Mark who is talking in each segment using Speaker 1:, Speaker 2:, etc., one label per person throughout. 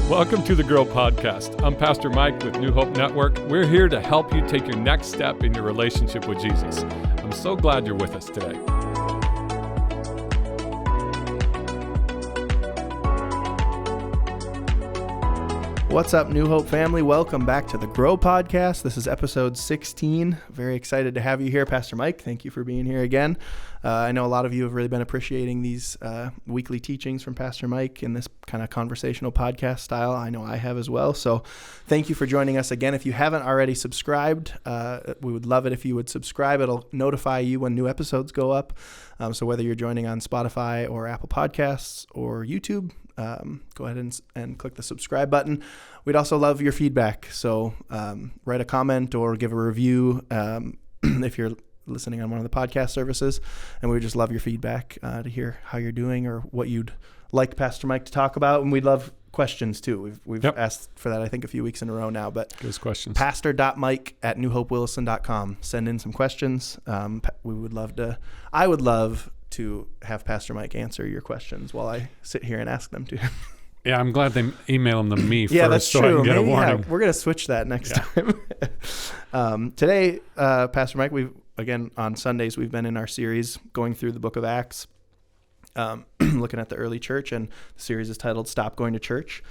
Speaker 1: Welcome to the Grow Podcast. I'm Pastor Mike with New Hope Network. We're here to help you take your next step in your relationship with Jesus. I'm so glad you're with us today.
Speaker 2: What's up, New Hope family? Welcome back to the Grow Podcast. This is episode 16. Very excited to have you here, Pastor Mike. Thank you for being here again. I know a lot of you have really been appreciating these weekly teachings from Pastor Mike in this kind of conversational podcast style. I know I have as well. So thank you for joining us again. If you haven't already subscribed, we would love it if you would subscribe. It'll notify you when new episodes go up. So whether you're joining on Spotify or Apple Podcasts or YouTube, go ahead and click the subscribe button. We'd also love your feedback. So write a comment or give a review if you're listening on one of the podcast services. And we would just love your feedback to hear how you're doing or what you'd like Pastor Mike to talk about. And we'd love questions too. We've asked for that, I think, a few weeks in a row now. But
Speaker 1: give us questions.
Speaker 2: pastor.mike@newhopewilliston.com. Send in some questions. We would love to. I would love to have Pastor Mike answer your questions while I sit here and ask them to him.
Speaker 1: Yeah, I'm glad they email them to me first.
Speaker 2: Yeah, that's
Speaker 1: so
Speaker 2: true.
Speaker 1: I can get a warning.
Speaker 2: We're going to switch that next time. Today, Pastor Mike, again, on Sundays, we've been in our series going through the book of Acts, looking at the early church, and the series is titled Stop Going to Church.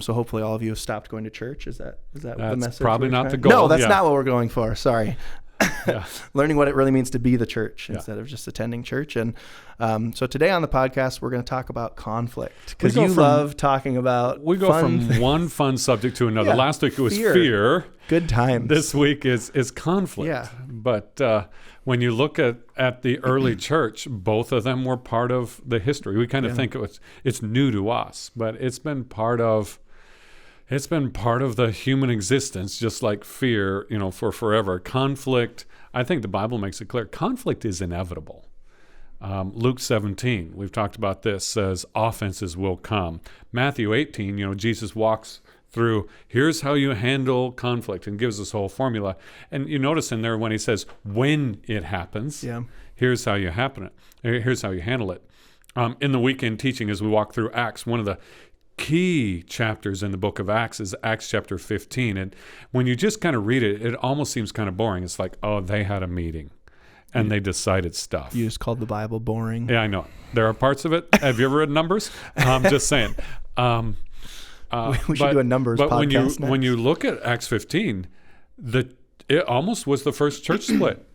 Speaker 2: So hopefully all of you have stopped going to church. Is that the message?
Speaker 1: That's probably not the goal.
Speaker 2: No, that's not what we're going for. Sorry.
Speaker 1: Yeah.
Speaker 2: Learning what it really means to be the church instead of just attending church. And so today on the podcast, we're going to talk about conflict, because you love talking about
Speaker 1: We go from one fun subject to another.
Speaker 2: Yeah.
Speaker 1: Last week it was fear.
Speaker 2: Good times.
Speaker 1: This week is conflict.
Speaker 2: Yeah.
Speaker 1: But when you look at the early church, both of them were part of the history. We kind of think it's new to us, but it's been part of the human existence, just like fear, for forever. Conflict, I think the Bible makes it clear, conflict is inevitable. Luke 17, we've talked about this, says offenses will come. Matthew 18, Jesus walks through, here's how you handle conflict, and gives this whole formula. And you notice in there when he says, when it happens, here's how you here's how you handle it. In the weekend teaching, as we walk through Acts, one of the key chapters in the book of Acts is Acts chapter 15. And when you just kind of read it, it almost seems kind of boring. It's like, oh, they had a meeting and they decided stuff.
Speaker 2: You just called the Bible boring.
Speaker 1: Yeah, I know. There are parts of it. Have you ever read Numbers? I'm just saying.
Speaker 2: We should do a Numbers podcast
Speaker 1: when you look at Acts 15, it almost was the first church split.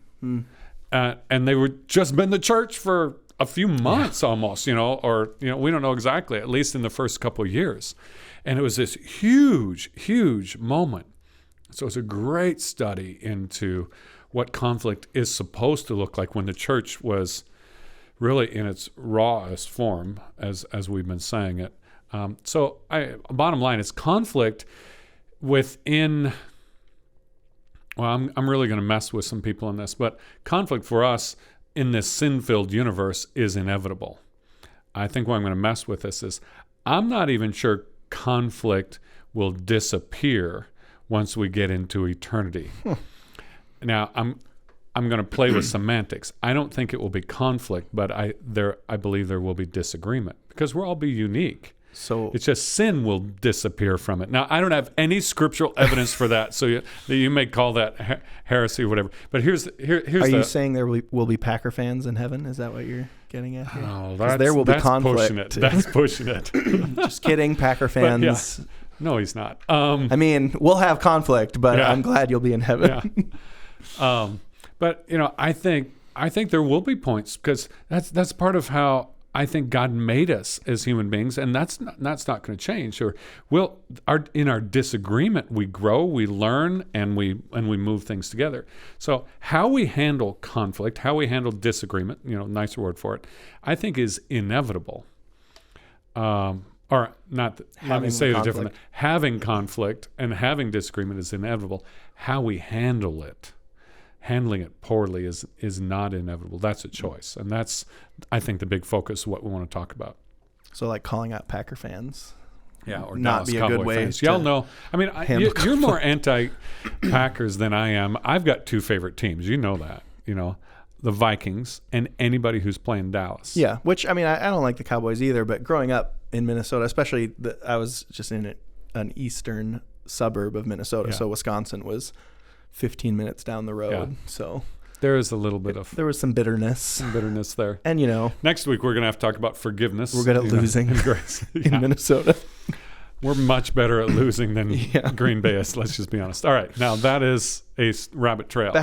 Speaker 1: And they were just been the church for a few months almost, or we don't know exactly, at least in the first couple of years. And it was this huge, huge moment. So it's a great study into what conflict is supposed to look like when the church was really in its rawest form, as we've been saying it. Bottom line is conflict within, well, I'm really going to mess with some people in this, but conflict for us in this sin-filled universe is inevitable. I think why I'm going to mess with this is I'm not even sure conflict will disappear once we get into eternity. Now, I'm going to play with semantics. I don't think it will be conflict, but I believe there will be disagreement, because we'll all be unique.
Speaker 2: So
Speaker 1: it's just sin will disappear from it. Now, I don't have any scriptural evidence for that, so you may call that heresy or whatever. But here's
Speaker 2: Are you saying there will be Packer fans in heaven? Is that what you're getting at here?
Speaker 1: Oh,
Speaker 2: there will be conflict.
Speaker 1: Pushing it. That's pushing it.
Speaker 2: Just kidding, Packer fans.
Speaker 1: No, he's not.
Speaker 2: I mean, we'll have conflict, but I'm glad you'll be in heaven.
Speaker 1: But I think there will be points, because that's part of how I think God made us as human beings, and that's not going to change. Or in our disagreement, we grow, we learn, and we move things together. So how we handle conflict, how we handle disagreement, nicer word for it, I think is inevitable. Or not. Let me say it differently. Having conflict and having disagreement is inevitable. How we handle it, handling it poorly is not inevitable. That's a choice. And that's, I think, the big focus of what we want to talk about.
Speaker 2: So like calling out Packer fans.
Speaker 1: Yeah, or
Speaker 2: not
Speaker 1: Dallas
Speaker 2: be a
Speaker 1: Cowboy
Speaker 2: good way
Speaker 1: fans.
Speaker 2: to
Speaker 1: Y'all know. I mean, you're more anti-Packers than I am. I've got two favorite teams. You know that. The Vikings and anybody who's playing Dallas.
Speaker 2: Yeah, which, I mean, I don't like the Cowboys either, but growing up in Minnesota, especially, I was just in an eastern suburb of Minnesota.
Speaker 1: Yeah.
Speaker 2: So Wisconsin was 15 minutes down the road.
Speaker 1: Yeah.
Speaker 2: So
Speaker 1: There is a little bit of
Speaker 2: there was some bitterness.
Speaker 1: there.
Speaker 2: And,
Speaker 1: Next week, we're going to have to talk about forgiveness.
Speaker 2: we're good at losing
Speaker 1: and grace.
Speaker 2: in Minnesota.
Speaker 1: We're much better at losing than
Speaker 2: Yeah. Green
Speaker 1: Bay is. Let's just be honest. All right. Now, that is a rabbit trail.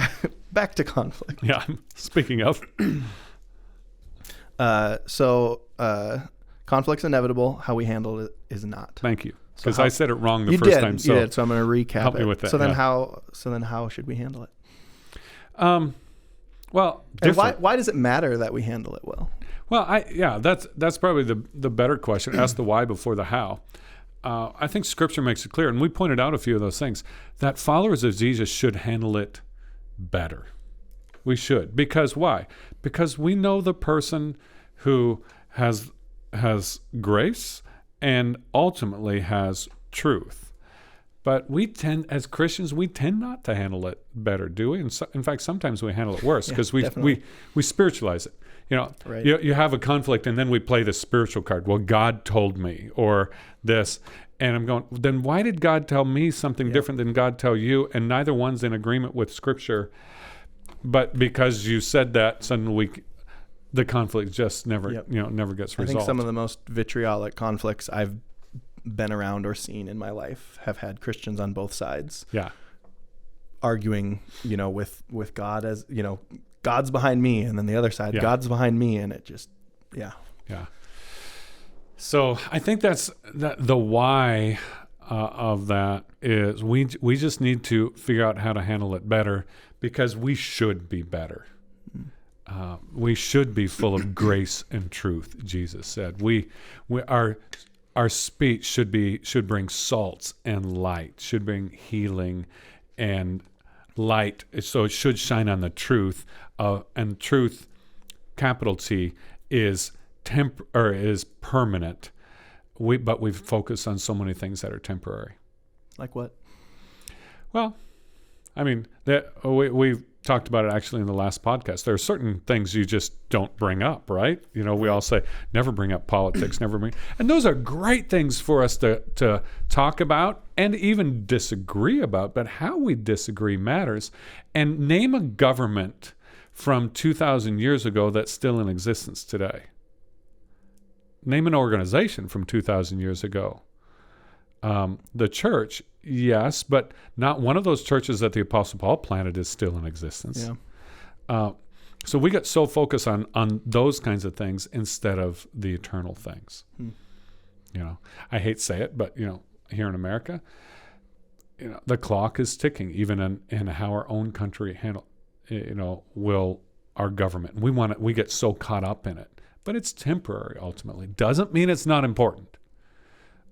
Speaker 2: Back to conflict.
Speaker 1: Yeah. Speaking of.
Speaker 2: Conflict's inevitable. How we handle it is not.
Speaker 1: Thank you.
Speaker 2: So
Speaker 1: Because
Speaker 2: how-
Speaker 1: I said it wrong the first time. So
Speaker 2: you did. So I'm going to recap
Speaker 1: help
Speaker 2: it.
Speaker 1: me with that,
Speaker 2: So then
Speaker 1: yeah.
Speaker 2: how should we handle it?
Speaker 1: Well,
Speaker 2: And
Speaker 1: different.
Speaker 2: why does it matter that we handle it well?
Speaker 1: Well, that's probably the better question. Ask the why before the how. I think Scripture makes it clear, and we pointed out a few of those things, that followers of Jesus should handle it better. We should. Because why? Because we know the person who has grace and ultimately has truth. But as Christians, we tend not to handle it better, do we? And in fact, sometimes we handle it worse because we spiritualize it.
Speaker 2: Right.
Speaker 1: You have a conflict, and then we play the spiritual card. Well, God told me, or this, and I'm going, then why did God tell me something different than God tell you? And neither one's in agreement with Scripture. But because you said that, suddenly the conflict just never gets resolved.
Speaker 2: I think some of the most vitriolic conflicts I've been around or seen in my life have had Christians on both sides.
Speaker 1: Yeah.
Speaker 2: Arguing, with God as, God's behind me, and then the other side, God's behind me, and it just,
Speaker 1: Yeah. So I think that's the why of that is we just need to figure out how to handle it better because we should be better. We should be full of grace and truth, Jesus said. Our speech should bring salts and light, should bring healing and light. So it should shine on the truth. And truth, capital T, is permanent. But we've focused on so many things that are temporary.
Speaker 2: Like what?
Speaker 1: Well, I mean, we've talked about it actually in the last podcast. There are certain things you just don't bring up, right? We all say, never bring up politics, and those are great things for us to talk about and even disagree about, but how we disagree matters. And name a government from 2,000 years ago that's still in existence today. Name an organization from 2,000 years ago. The church, yes, but not one of those churches that the Apostle Paul planted is still in existence.
Speaker 2: Yeah.
Speaker 1: So we get so focused on those kinds of things instead of the eternal things. I hate to say it, but here in America, the clock is ticking, even in how our own country will our government. We get so caught up in it, but it's temporary. Ultimately, doesn't mean it's not important.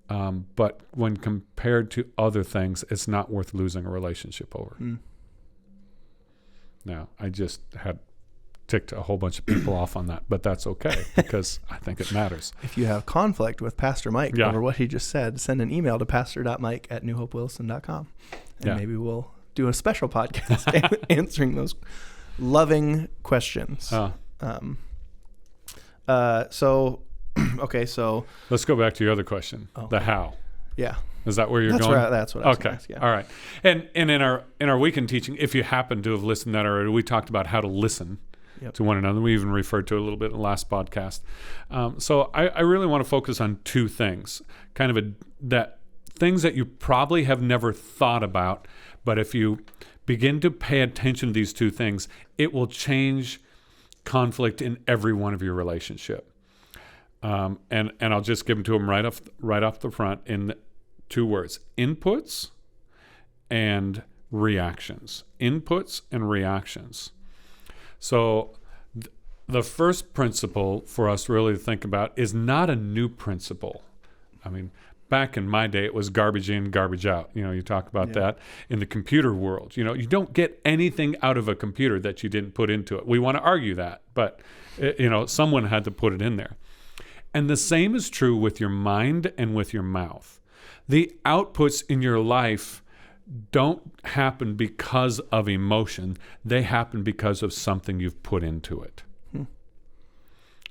Speaker 1: But when compared to other things, it's not worth losing a relationship over. Now, I just had ticked a whole bunch of people off on that, but that's okay because I think it matters.
Speaker 2: If you have conflict with Pastor Mike over what he just said, send an email to pastor.mike@newhopewilson.com, and maybe we'll do a special podcast answering those loving questions. So
Speaker 1: let's go back to your other question, the how.
Speaker 2: Yeah.
Speaker 1: Is that where you're going?
Speaker 2: That's what I was going to ask. Yeah.
Speaker 1: All right. And in our weekend teaching, if you happen to have listened to that already, we talked about how to listen to one another. We even referred to it a little bit in the last podcast. So I really want to focus on two things, that things that you probably have never thought about, but if you begin to pay attention to these two things, it will change conflict in every one of your relationship. And I'll just give them to them right off the front in 2 words: inputs and reactions. Inputs and reactions. So the first principle for us really to think about is not a new principle. I mean, back in my day, it was garbage in, garbage out. You talk about that in the computer world. You don't get anything out of a computer that you didn't put into it. We want to argue that, but someone had to put it in there. And the same is true with your mind and with your mouth. The outputs in your life don't happen because of emotion. They happen because of something you've put into it.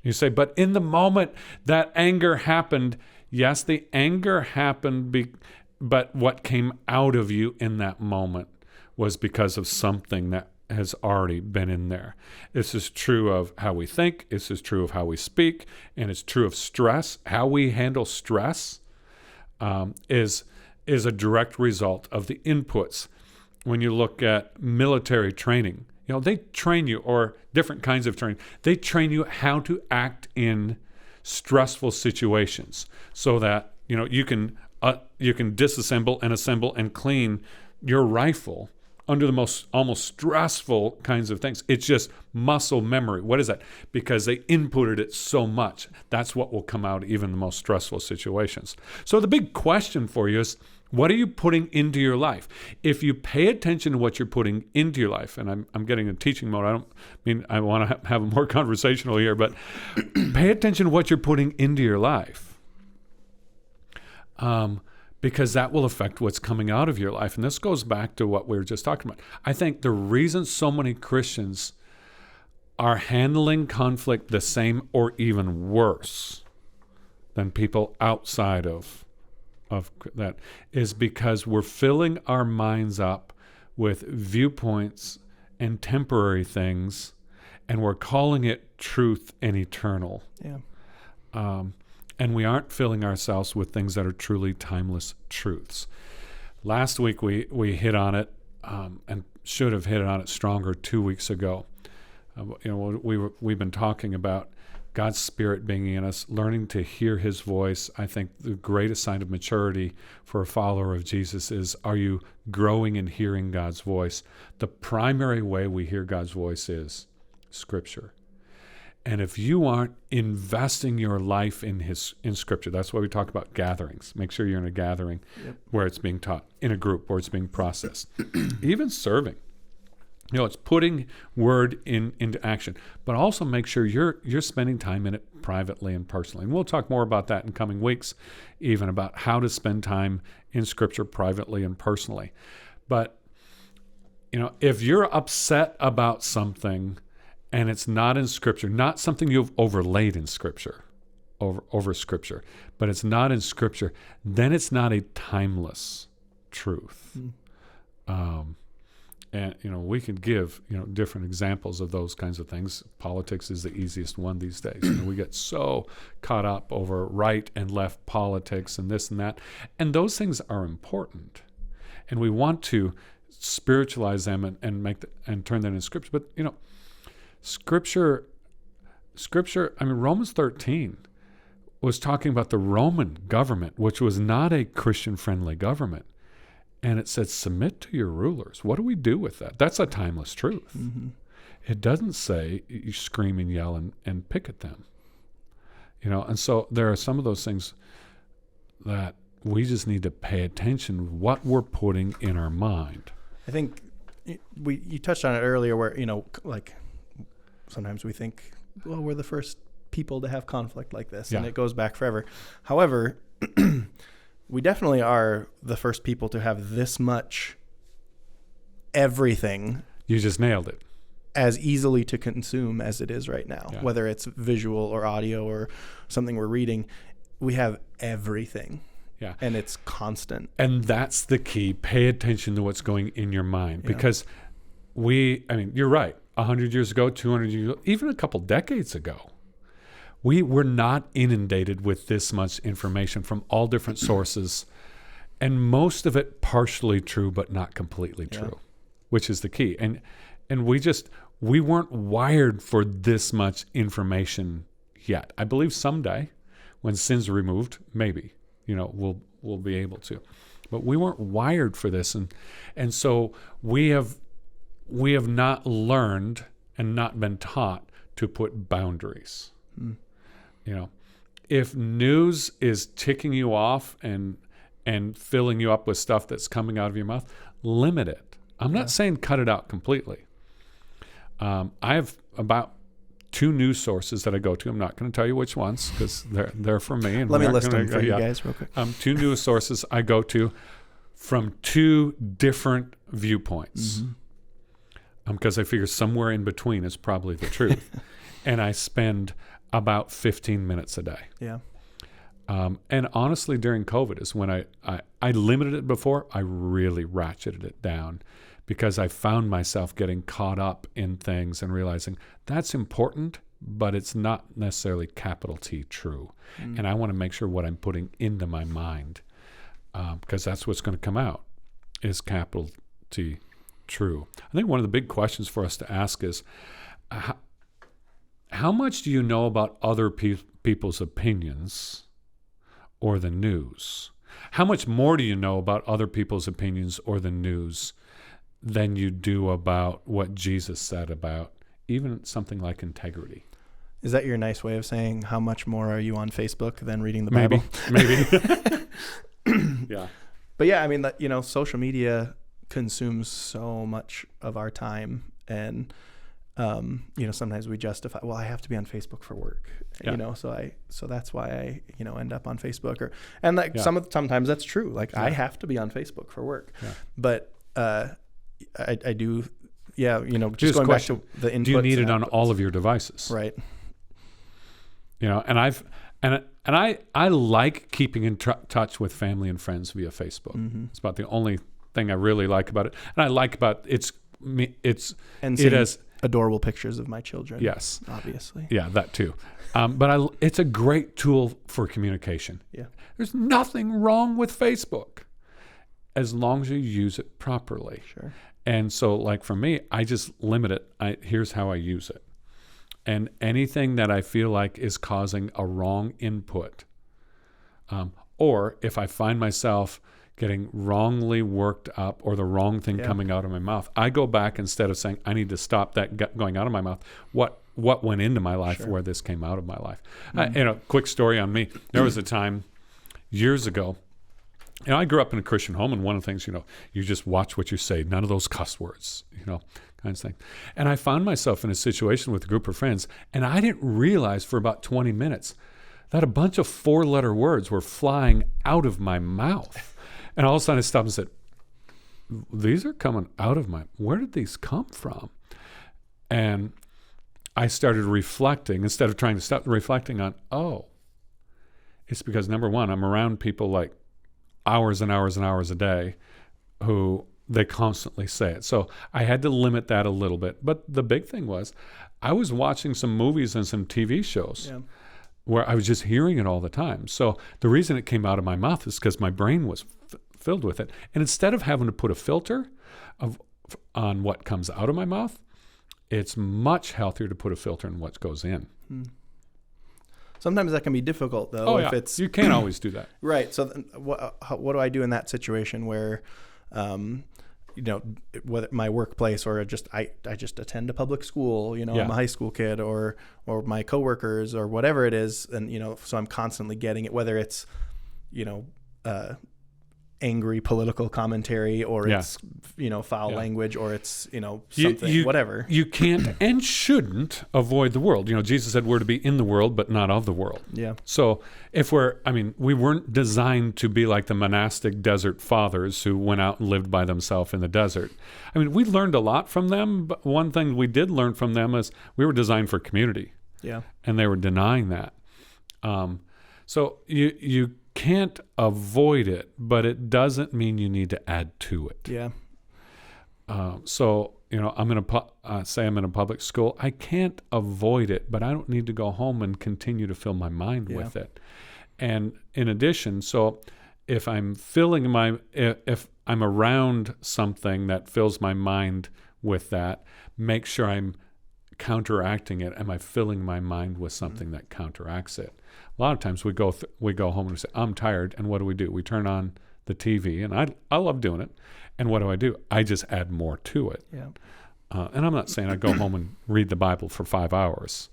Speaker 1: You say, but in the moment that anger happened, yes, the anger happened but what came out of you in that moment was because of something that has already been in there. This is true of how we think. This is true of how we speak. And it's true of stress. How we handle stress is a direct result of the inputs. When you look at military training, they train you, or different kinds of training. They train you how to act in stressful situations so that, you can disassemble and assemble and clean your rifle under the most almost stressful kinds of things. It's just muscle memory. What is that? Because they inputted it so much. That's what will come out even in the most stressful situations. So the big question for you is, what are you putting into your life? If you pay attention to what you're putting into your life, and I'm getting in teaching mode. I don't mean I want to have a more conversational here, but pay attention to what you're putting into your life. Because that will affect what's coming out of your life. And this goes back to what we were just talking about. I think the reason so many Christians are handling conflict the same or even worse than people outside of that is because we're filling our minds up with viewpoints and temporary things, and we're calling it truth and eternal.
Speaker 2: Yeah.
Speaker 1: And we aren't filling ourselves with things that are truly timeless truths. Last week we hit on it, and should have hit on it stronger 2 weeks ago. We've been talking about God's Spirit being in us, learning to hear His voice. I think the greatest sign of maturity for a follower of Jesus is, are you growing in hearing God's voice? The primary way we hear God's voice is Scripture. And if you aren't investing your life in Scripture, that's why we talk about gatherings. Make sure you're in a gathering where it's being taught, in a group where it's being processed. Even serving. It's putting word into action. But also make sure you're spending time in it privately and personally. And we'll talk more about that in coming weeks, even about how to spend time in Scripture privately and personally. But, if you're upset about something and it's not in Scripture, not something you've overlaid in Scripture, over Scripture, but it's not in Scripture, then it's not a timeless truth. And, we could give, different examples of those kinds of things. Politics is the easiest one these days. We get so caught up over right and left politics and this and that. And those things are important. And we want to spiritualize them and turn them into Scripture. But, Scripture, Romans 13 was talking about the Roman government, which was not a Christian-friendly government. And it said, submit to your rulers. What do we do with that? That's a timeless truth. Mm-hmm. It doesn't say you scream and yell and pick at them. And so there are some of those things that we just need to pay attention to what we're putting in our mind.
Speaker 2: I think you touched on it earlier where, like sometimes we think, well, we're the first people to have conflict like this, and it goes back forever. However, we definitely are the first people to have this much everything.
Speaker 1: You just nailed it.
Speaker 2: As easily to consume as it is right now, whether it's visual or audio or something we're reading, we have everything. Yeah. And it's constant.
Speaker 1: And that's the key. Pay attention to what's going in your mind, because you're right. 100 years ago, 200 years ago, even a couple decades ago, we were not inundated with this much information from all different sources, and most of it partially true, but not completely true, which is the key. And we weren't wired for this much information yet. I believe someday, when sin's removed, maybe, we'll be able to. But we weren't wired for this, and so we have not learned and not been taught to put boundaries. If news is ticking you off and filling you up with stuff that's coming out of your mouth, limit it. I'm not saying cut it out completely. I have about 2 news sources that I go to. I'm not going to tell you which ones because they're for me. And
Speaker 2: let me list them for you guys real quick.
Speaker 1: 2 news sources I go to from 2 different viewpoints. Because I figure somewhere in between is probably the truth. And I spend about 15 minutes a day.
Speaker 2: Yeah.
Speaker 1: And honestly, during COVID is when I limited it before. I really ratcheted it down because I found myself getting caught up in things and realizing that's important, but it's not necessarily capital T true. And I want to make sure what I'm putting into my mind, because that's what's going to come out, is capital T true. I think one of the big questions for us to ask is, how much do you know about other people's opinions or the news? How much more do you know about other people's opinions or the news than you do about what Jesus said about even something like integrity?
Speaker 2: Is that your nice way of saying how much more are you on Facebook than reading the Bible?
Speaker 1: Maybe. Yeah.
Speaker 2: But yeah, I mean, social media consumes so much of our time, and sometimes we justify, well, I have to be on Facebook for work, so that's why I end up on Facebook, sometimes that's true. Like I have to be on Facebook for work, but I do, just going back to the inputs.
Speaker 1: Do you need it on all of your devices?
Speaker 2: Right.
Speaker 1: And I like keeping in touch with family and friends via Facebook. Mm-hmm. It's about the only thing I really like about it, and I like about it as
Speaker 2: adorable pictures of my children.
Speaker 1: Yes,
Speaker 2: obviously.
Speaker 1: Yeah, that too. But it's a great tool for communication.
Speaker 2: Yeah,
Speaker 1: there's nothing wrong with Facebook as long as you use it properly.
Speaker 2: Sure.
Speaker 1: And so, like for me, I just limit it. Here's how I use it. And anything that I feel like is causing a wrong input, or if I find myself getting wrongly worked up or the wrong thing coming out of my mouth, I go back, instead of saying, I need to stop that going out of my mouth, what went into my life where this came out of my life. Quick story on me. There was a time years ago, I grew up in a Christian home, and one of the things, you just watch what you say, none of those cuss words, kinds of thing. And I found myself in a situation with a group of friends, and I didn't realize for about 20 minutes that a bunch of 4-letter words were flying out of my mouth. And all of a sudden I stopped and said, these are coming out of where did these come from? And I started reflecting, instead of trying to stop reflecting on, it's because, number one, I'm around people like hours and hours and hours a day who they constantly say it. So I had to limit that a little bit. But the big thing was I was watching some movies and some TV shows where I was just hearing it all the time. So the reason it came out of my mouth is because my brain was filled with it. And instead of having to put a filter on what comes out of my mouth, it's much healthier to put a filter on what goes in.
Speaker 2: Sometimes that can be difficult, though. If
Speaker 1: you can't always do that.
Speaker 2: Right. So what do I do in that situation where, whether my workplace or I just attend a public school, I'm a high school kid, or my coworkers or whatever it is, and so I'm constantly getting it, whether it's angry political commentary, or it's foul language, or it's something, whatever.
Speaker 1: You can't and shouldn't avoid the world. Jesus said we're to be in the world but not of the world.
Speaker 2: Yeah.
Speaker 1: So if we weren't designed to be like the monastic desert fathers who went out and lived by themselves in the desert. We learned a lot from them, but one thing we did learn from them is we were designed for community.
Speaker 2: Yeah.
Speaker 1: And they were denying that. So you can't avoid it, but it doesn't mean you need to add to it.
Speaker 2: Yeah.
Speaker 1: So I'm in say I'm in a public school. I can't avoid it, but I don't need to go home and continue to fill my mind with it. And in addition, so if I'm if I'm around something that fills my mind with that, make sure I'm counteracting it. Am I filling my mind with something that counteracts it? A lot of times we go home and we say, I'm tired, and what do? We turn on the TV, and I love doing it. And what do? I just add more to it.
Speaker 2: Yeah.
Speaker 1: And I'm not saying I go home and read the Bible for 5 hours.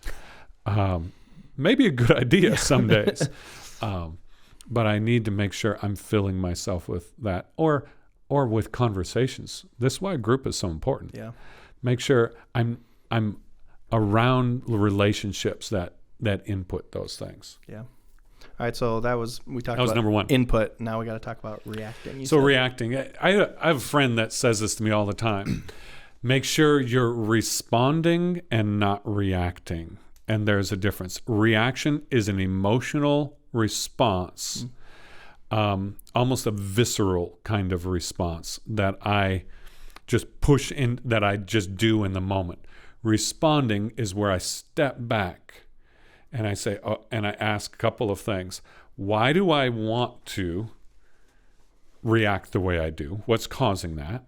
Speaker 1: Maybe a good idea some days. But I need to make sure I'm filling myself with that, or with conversations. This is why a group is so important.
Speaker 2: Yeah.
Speaker 1: Make sure I'm around relationships that input those things.
Speaker 2: Yeah. All right, so that was about
Speaker 1: number one.
Speaker 2: Input. Now we got to talk about reacting.
Speaker 1: Reacting. I have a friend that says this to me all the time. Make sure you're responding and not reacting. And there's a difference. Reaction is an emotional response, almost a visceral kind of response that I just push in, that I just do in the moment. Responding is where I step back and I say, and I ask a couple of things. Why do I want to react the way I do? What's causing that?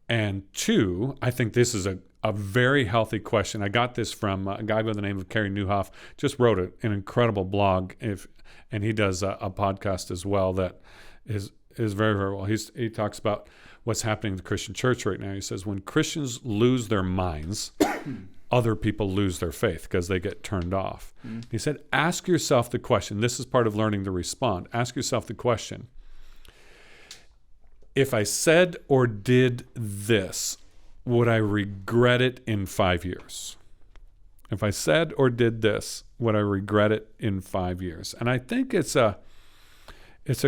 Speaker 1: And two, I think this is a very healthy question. I got this from a guy by the name of Carey Nieuwhof, just wrote an incredible blog, and he does a podcast as well that is very, very well. He talks about what's happening in the Christian church right now. He says, when Christians lose their minds, other people lose their faith because they get turned off. He said, ask yourself the question. This is part of learning to respond. Ask yourself the question. If I said or did this, would I regret it in 5 years? If I said or did this, would I regret it in 5 years? And I think it's a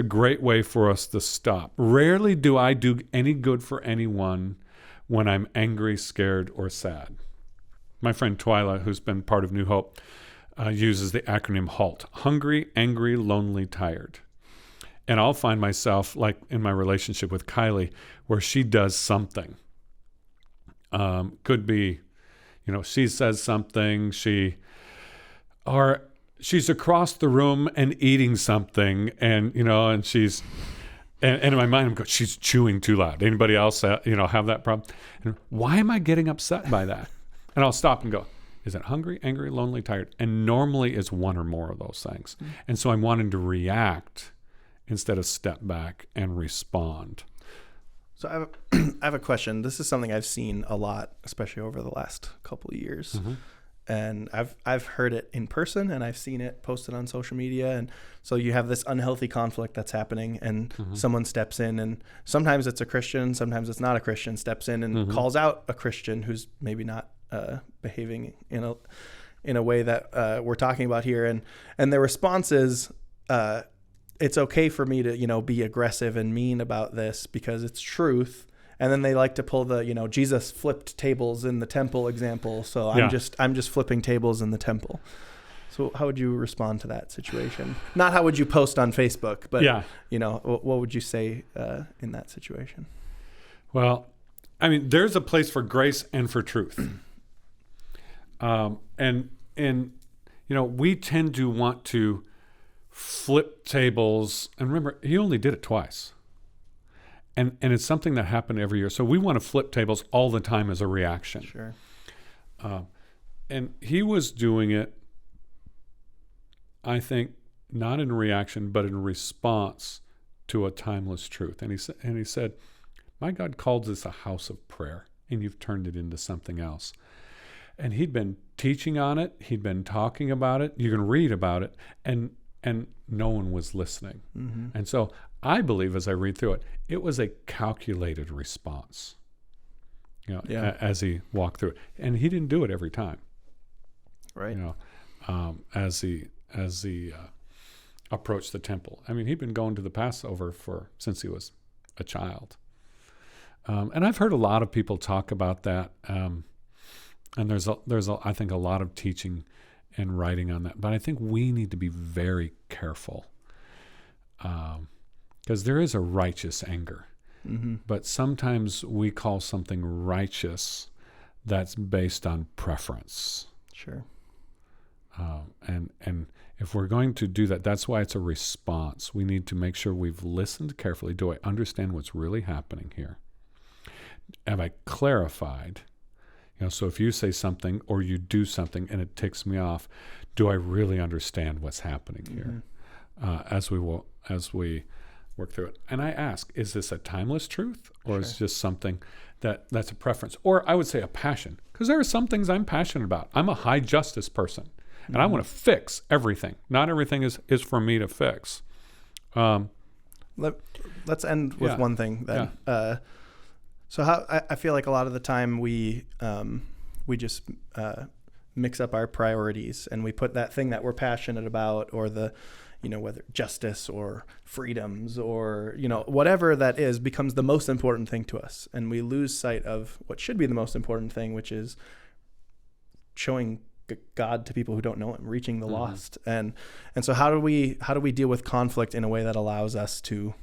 Speaker 1: great way for us to stop. Rarely do I do any good for anyone when I'm angry, scared, or sad. My friend Twyla, who's been part of New Hope, uses the acronym HALT: hungry, angry, lonely, tired. And I'll find myself, like in my relationship with Kylie, where she does something. Could be, she says something, she's across the room and eating something, and and she's, and in my mind I'm going, she's chewing too loud. Anybody else, have that problem? And why am I getting upset by that? And I'll stop and go, is it hungry, angry, lonely, tired? And normally it's one or more of those things. And so I'm wanting to react instead of step back and respond.
Speaker 2: So I have a question. This is something I've seen a lot, especially over the last couple of years. Mm-hmm. And I've heard it in person, and I've seen it posted on social media. And so you have this unhealthy conflict that's happening, and someone steps in, and sometimes it's a Christian, sometimes it's not a Christian, steps in and calls out a Christian who's maybe not behaving in a way that we're talking about here. And the response is, it's okay for me to, be aggressive and mean about this because it's truth. And then they like to pull the, Jesus flipped tables in the temple example. So I'm just flipping tables in the temple. So how would you respond to that situation? Not how would you post on Facebook, but, what would you say in that situation?
Speaker 1: Well, I mean, there's a place for grace and for truth. And we tend to want to flip tables. And remember, he only did it twice. And it's something that happened every year. So we want to flip tables all the time as a reaction.
Speaker 2: Sure.
Speaker 1: And he was doing it, I think, not in reaction, but in response to a timeless truth. And he said, my God called this a house of prayer, and you've turned it into something else. And he'd been teaching on it. He'd been talking about it. You can read about it. And no one was listening. Mm-hmm. And so I believe, as I read through it, it was a calculated response, as he walked through it. And he didn't do it every time.
Speaker 2: Right.
Speaker 1: As he approached the temple. I mean, he'd been going to the Passover since he was a child. And I've heard a lot of people talk about that. And there's I think a lot of teaching and writing on that. But I think we need to be very careful. Because there is a righteous anger. Mm-hmm. But sometimes we call something righteous that's based on preference.
Speaker 2: Sure.
Speaker 1: And if we're going to do that, that's why it's a response. We need to make sure we've listened carefully. Do I understand what's really happening here? Have I clarified? So if you say something or you do something and it ticks me off, do I really understand what's happening here? As we work through it. And I ask, is this a timeless truth, or is it just something that's a preference? Or I would say a passion, because there are some things I'm passionate about. I'm a high justice person, and I want to fix everything. Not everything is for me to fix.
Speaker 2: Let's end with one thing then. Yeah. So how I feel like a lot of the time we just mix up our priorities, and we put that thing that we're passionate about, or the whether justice or freedoms or whatever that is, becomes the most important thing to us, and we lose sight of what should be the most important thing, which is showing God to people who don't know him, reaching the lost. And so how do we deal with conflict in a way that allows us to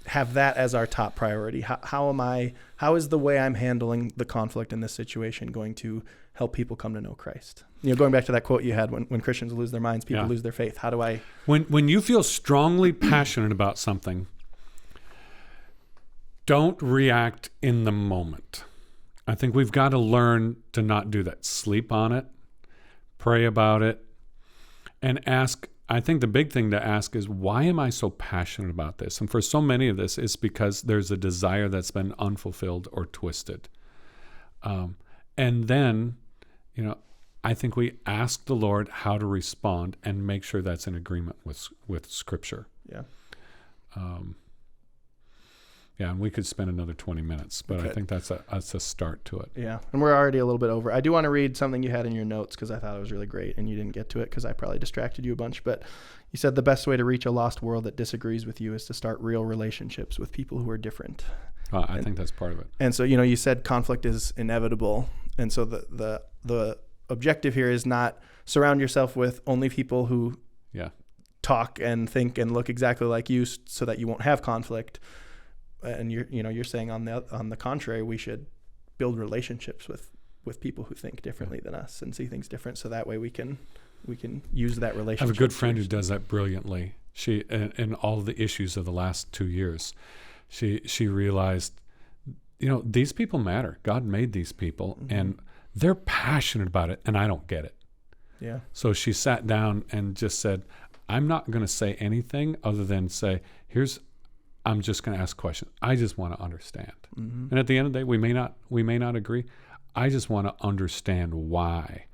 Speaker 2: have that as our top priority? How is the way I'm handling the conflict in this situation going to help people come to know Christ? Going back to that quote you had, when Christians lose their minds, people lose their faith. How do I?
Speaker 1: When you feel strongly passionate about something, don't react in the moment. I think we've got to learn to not do that. Sleep on it, pray about it, and ask. I think the big thing to ask is, why am I so passionate about this? And for so many of this, it's because there's a desire that's been unfulfilled or twisted. And then, I think we ask the Lord how to respond and make sure that's in agreement with Scripture.
Speaker 2: Yeah.
Speaker 1: And we could spend another 20 minutes, but I think that's a start to it.
Speaker 2: Yeah, and we're already a little bit over. I do want to read something you had in your notes because I thought it was really great, and you didn't get to it because I probably distracted you a bunch. But you said the best way to reach a lost world that disagrees with you is to start real relationships with people who are different.
Speaker 1: I think that's part of it.
Speaker 2: And so, you said conflict is inevitable, and so the objective here is not surround yourself with only people who talk and think and look exactly like you, so that you won't have conflict. And you're saying on the contrary, we should build relationships with people who think differently than us and see things different, so that way we can use that relationship.
Speaker 1: I have a good friend who does that brilliantly. She, in all the issues of the last 2 years, she realized, these people matter. God made these people, and they're passionate about it, and I don't get it.
Speaker 2: Yeah. So
Speaker 1: she sat down and just said, I'm not going to say anything other than say, I'm just going to ask questions. I just want to understand. And at the end of the day, we may not agree. I just want to understand why.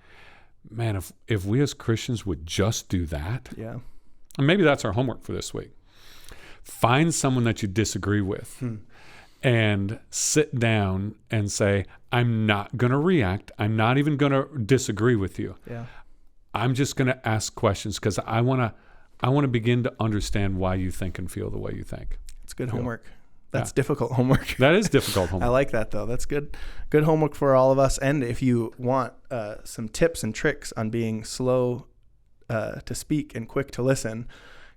Speaker 1: Man, if we as Christians would just do that, and maybe that's our homework for this week. Find someone that you disagree with and sit down and say, I'm not going to react. I'm not even going to disagree with you.
Speaker 2: Yeah.
Speaker 1: I'm just going to ask questions because I want to begin to understand why you think and feel the way you think.
Speaker 2: It's good homework. That's difficult homework.
Speaker 1: That is difficult homework.
Speaker 2: I like that, though. That's good homework for all of us. And if you want some tips and tricks on being slow to speak and quick to listen,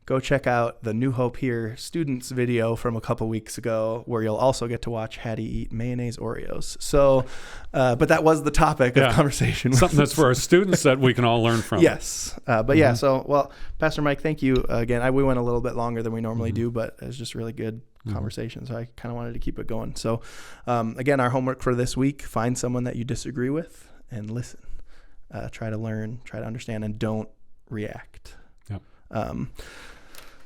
Speaker 2: go check out the New Hope Here students video from a couple weeks ago, where you'll also get to watch Hattie eat mayonnaise Oreos. So, but that was the topic of conversation.
Speaker 1: Something that's for our students that we can all learn from.
Speaker 2: Yes. But so Pastor Mike, thank you again. We went a little bit longer than we normally do, but it was just really good conversation. So I kind of wanted to keep it going. So again, our homework for this week: find someone that you disagree with and listen. Try to learn, try to understand, and don't react. Yep.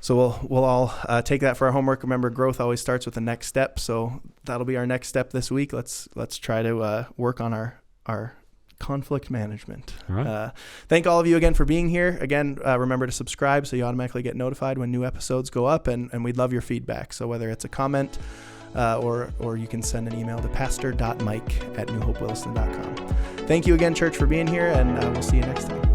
Speaker 2: So we'll all take that for our homework. Remember, growth always starts with the next step. So that'll be our next step this week. Let's try to work on our conflict management.
Speaker 1: All right.
Speaker 2: Thank all of you again for being here. Again, remember to subscribe so you automatically get notified when new episodes go up. And we'd love your feedback. So whether it's a comment or you can send an email to pastor.mike@newhopewilliston.com. Thank you again, church, for being here, and we'll see you next time.